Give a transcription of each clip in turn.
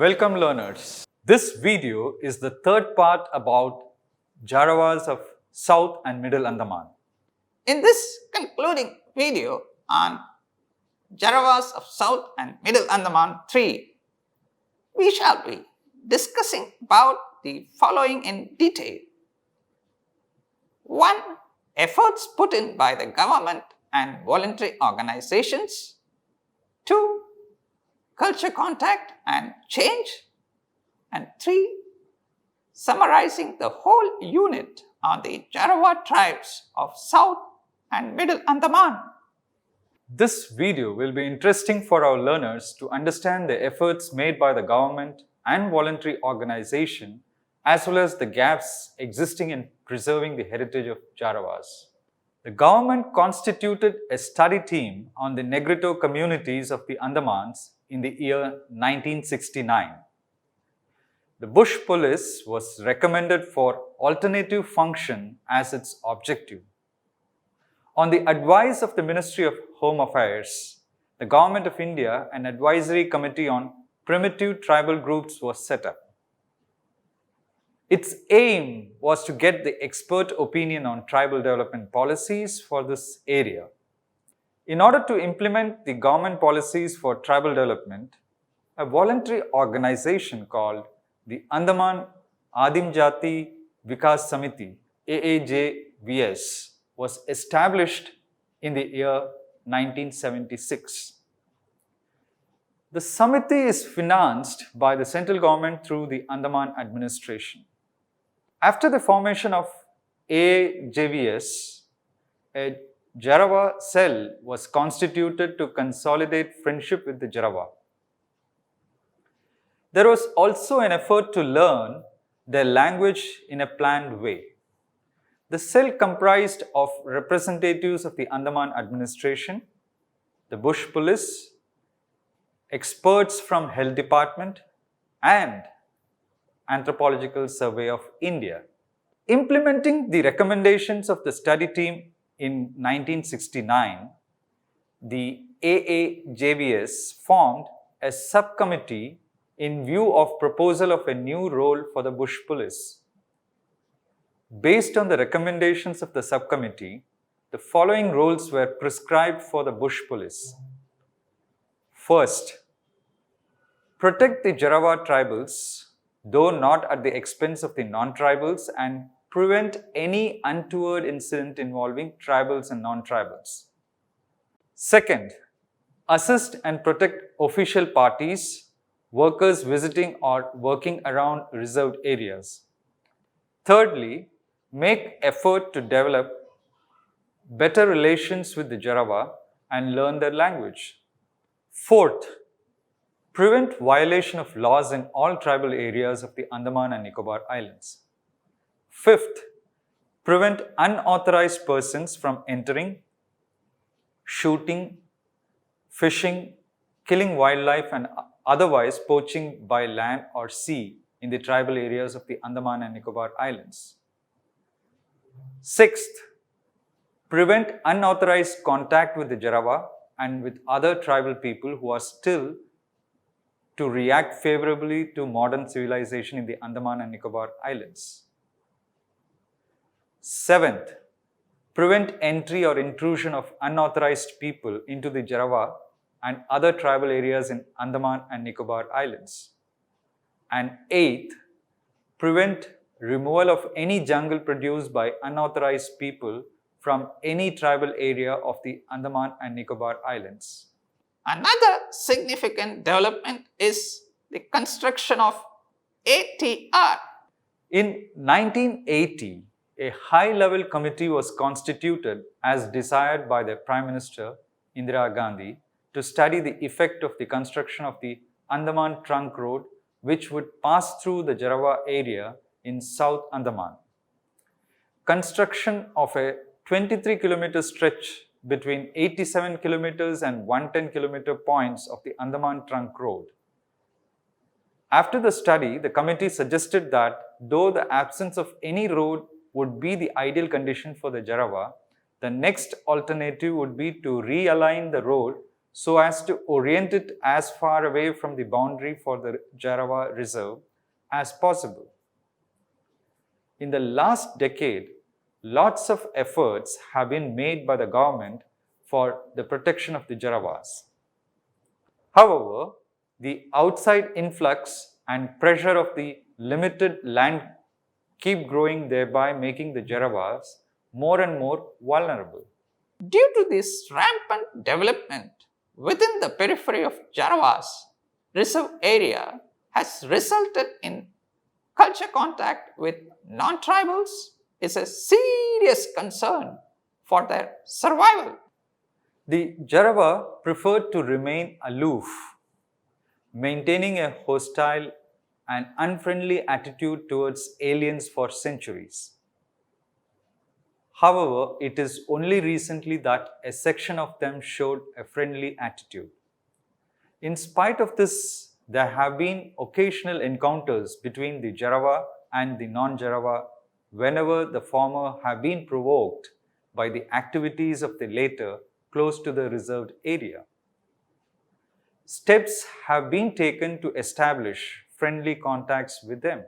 Welcome learners. This video is the third part about Jarawas of South and Middle Andaman. In this concluding video on Jarawas of South and Middle Andaman 3, we shall be discussing about the following in detail. 1. Efforts put in by the government and voluntary organizations. 2. Culture contact and change. And 3. Summarizing the whole unit on the Jarawa tribes of South and Middle Andaman. This video will be interesting for our learners to understand the efforts made by the government and voluntary organization as well as the gaps existing in preserving the heritage of Jarawas. The government constituted a study team on the Negrito communities of the Andamans in the year 1969. The bush police was recommended for alternative function as its objective. On the advice of the Ministry of Home Affairs, the Government of India, an advisory committee on primitive tribal groups was set up. Its aim was to get the expert opinion on tribal development policies for this area. In order to implement the government policies for tribal development, a voluntary organization called the Andaman Adim Jati Vikas Samiti AAJVS was established in the year 1976. The Samiti is financed by the central government through the Andaman administration. After the formation of AAJVS, a Jarawa cell was constituted to consolidate friendship with the Jarawa. There was also an effort to learn their language in a planned way. The cell comprised of representatives of the Andaman administration, the bush police, experts from health department, and Anthropological Survey of India. Implementing the recommendations of the study team in 1969, the AAJVS formed a subcommittee in view of proposal of a new role for the bush police. Based on the recommendations of the subcommittee, the following roles were prescribed for the bush police. First, protect the Jarawa tribals, though not at the expense of the non-tribals, and prevent any untoward incident involving tribals and non-tribals. Second, assist and protect official parties, workers visiting or working around reserved areas. Thirdly, make effort to develop better relations with the Jarawa and learn their language. Fourth, prevent violation of laws in all tribal areas of the Andaman and Nicobar Islands. Fifth, prevent unauthorized persons from entering, shooting, fishing, killing wildlife and otherwise poaching by land or sea in the tribal areas of the Andaman and Nicobar Islands. Sixth, prevent unauthorized contact with the Jarawa and with other tribal people who are still to react favorably to modern civilization in the Andaman and Nicobar Islands. Seventh, prevent entry or intrusion of unauthorized people into the Jarawa and other tribal areas in Andaman and Nicobar Islands. And eighth, prevent removal of any jungle produced by unauthorized people from any tribal area of the Andaman and Nicobar Islands. Another significant development is the construction of ATR. In 1980, a high-level committee was constituted as desired by the Prime Minister Indira Gandhi to study the effect of the construction of the Andaman Trunk Road, which would pass through the Jarawa area in South Andaman. Construction of a 23-kilometer stretch between 87 kilometers and 110 kilometer points of the Andaman Trunk Road. After the study, the committee suggested that though the absence of any road would be the ideal condition for the Jarawa, the next alternative would be to realign the road so as to orient it as far away from the boundary for the Jarawa Reserve as possible. In the last decade, lots of efforts have been made by the government for the protection of the Jarawas. However, the outside influx and pressure of the limited land keep growing, thereby making the Jarawas more and more vulnerable. Due to this rampant development within the periphery of Jarawas reserve area has resulted in culture contact with non-tribals is a serious concern for their survival. The Jarawa preferred to remain aloof, maintaining a hostile and unfriendly attitude towards aliens for centuries. However, it is only recently that a section of them showed a friendly attitude. In spite of this, there have been occasional encounters between the Jarawa and the non-Jarawa whenever the former have been provoked by the activities of the latter close to the reserved area. Steps have been taken to establish friendly contacts with them.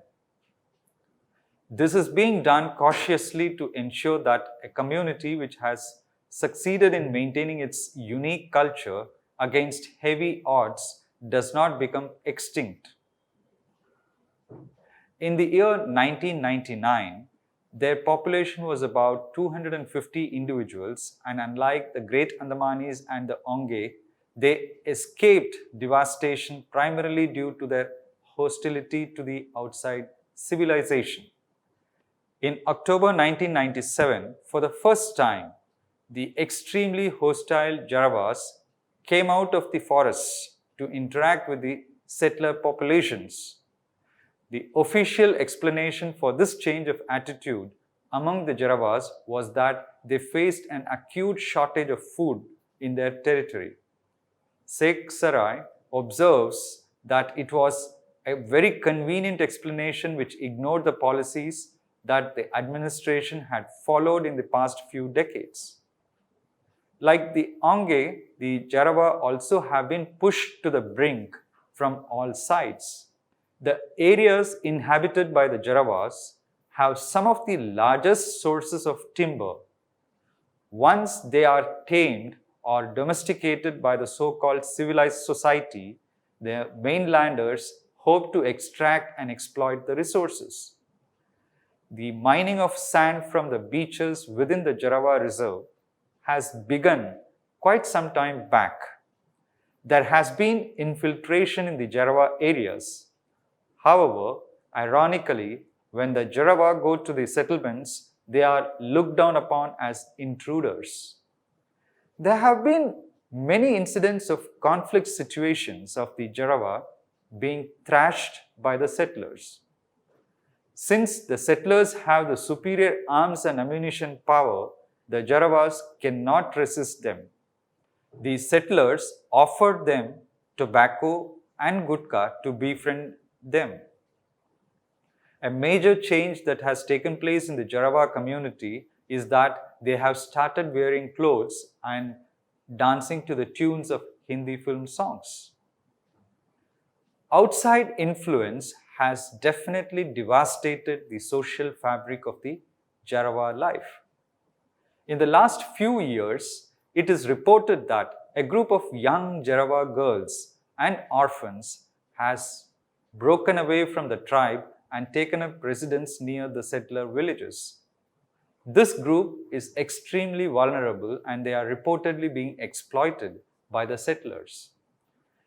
This is being done cautiously to ensure that a community which has succeeded in maintaining its unique culture against heavy odds does not become extinct. In the year 1999, their population was about 250 individuals, and unlike the Great Andamanis and the Onge, they escaped devastation primarily due to their hostility to the outside civilization. In October 1997, for the first time, the extremely hostile Jarawas came out of the forests to interact with the settler populations. The official explanation for this change of attitude among the Jarawas was that they faced an acute shortage of food in their territory. Sheikh Sarai observes that it was a very convenient explanation which ignored the policies that the administration had followed in the past few decades. Like the Onge, the Jarawa also have been pushed to the brink from all sides. The areas inhabited by the Jarawas have some of the largest sources of timber. Once they are tamed or domesticated by the so-called civilized society, the mainlanders hope to extract and exploit the resources. The mining of sand from the beaches within the Jarawa Reserve has begun quite some time back. There has been infiltration in the Jarawa areas. However, ironically, when the Jarawa go to the settlements, they are looked down upon as intruders. There have been many incidents of conflict situations of the Jarawa being thrashed by the settlers. Since the settlers have the superior arms and ammunition power, the Jarawas cannot resist them. The settlers offered them tobacco and gutka to befriend them. A major change that has taken place in the Jarawa community is that they have started wearing clothes and dancing to the tunes of Hindi film songs. Outside influence has definitely devastated the social fabric of the Jarawa life. In the last few years, it is reported that a group of young Jarawa girls and orphans has broken away from the tribe and taken up residence near the settler villages. This group is extremely vulnerable and they are reportedly being exploited by the settlers.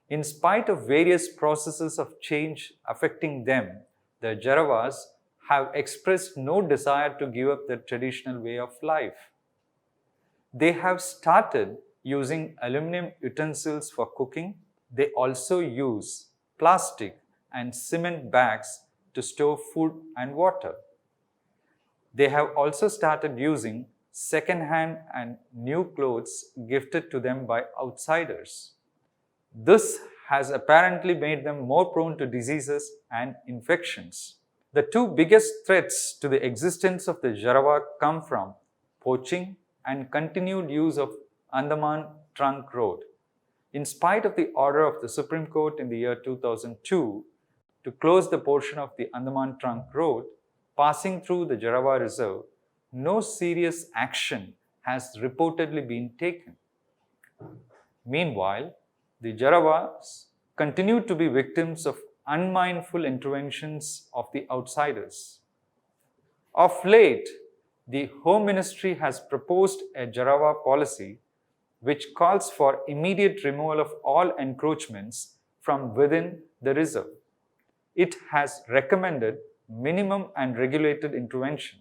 In spite of various processes of change affecting them, the Jarawas have expressed no desire to give up their traditional way of life. They have started using aluminum utensils for cooking. They also use plastic and cement bags to store food and water. They have also started using second-hand and new clothes gifted to them by outsiders. This has apparently made them more prone to diseases and infections. The two biggest threats to the existence of the Jarawa come from poaching and continued use of Andaman Trunk Road. In spite of the order of the Supreme Court in the year 2002 to close the portion of the Andaman Trunk Road passing through the Jarawa Reserve, no serious action has reportedly been taken. Meanwhile, the Jarawas continue to be victims of unmindful interventions of the outsiders. Of late, the Home Ministry has proposed a Jarawa policy which calls for immediate removal of all encroachments from within the reserve. It has recommended minimum and regulated intervention.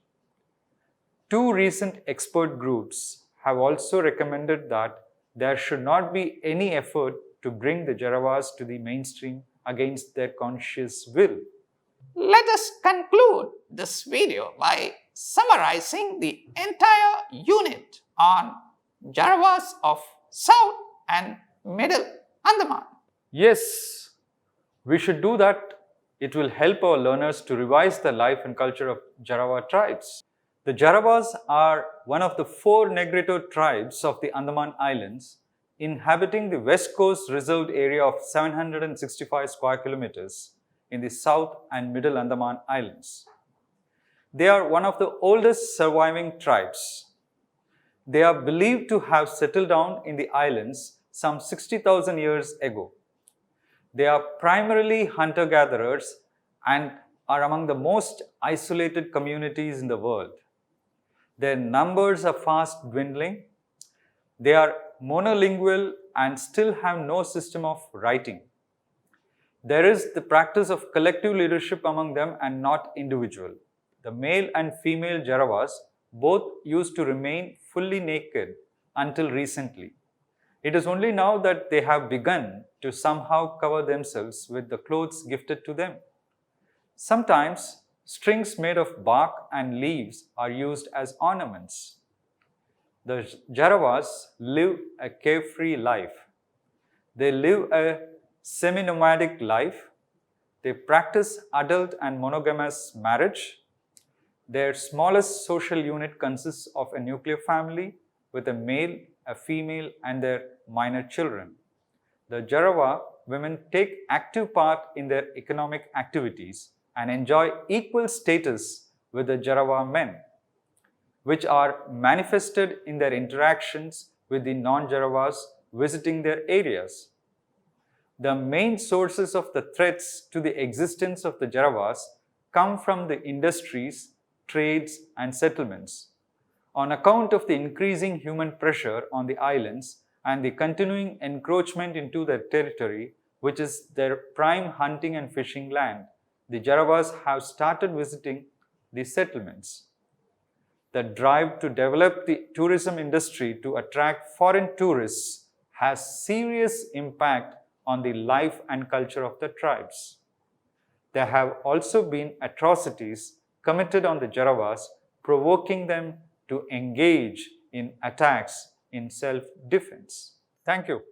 Two recent expert groups have also recommended that there should not be any effort to bring the Jarawas to the mainstream against their conscious will. Let us conclude this video by summarizing the entire unit on Jarawas of South and Middle Andaman. Yes, we should do that. It will help our learners to revise the life and culture of Jarawa tribes. The Jarawas are one of the 4 Negrito tribes of the Andaman Islands, inhabiting the west coast reserved area of 765 square kilometers in the South and Middle Andaman Islands. They are one of the oldest surviving tribes. They are believed to have settled down in the islands some 60,000 years ago. They are primarily hunter-gatherers and are among the most isolated communities in the world. Their numbers are fast dwindling. They are monolingual and still have no system of writing. There is the practice of collective leadership among them and not individual. The male and female Jarawas both used to remain fully naked until recently. It is only now that they have begun to somehow cover themselves with the clothes gifted to them. Sometimes strings made of bark and leaves are used as ornaments. The Jarawas live a carefree life. They live a semi-nomadic life. They practice adult and monogamous marriage. Their smallest social unit consists of a nuclear family with a male, a female, and their minor children. The Jarawa women take active part in their economic activities and enjoy equal status with the Jarawa men, which are manifested in their interactions with the non-Jarawas visiting their areas. The main sources of the threats to the existence of the Jarawas come from the industries, trades, and settlements. On account of the increasing human pressure on the islands and the continuing encroachment into their territory, which is their prime hunting and fishing land, the Jarawas have started visiting the settlements. The drive to develop the tourism industry to attract foreign tourists has serious impact on the life and culture of the tribes. There have also been atrocities committed on the Jarawas, provoking them to engage in attacks in self-defense. Thank you.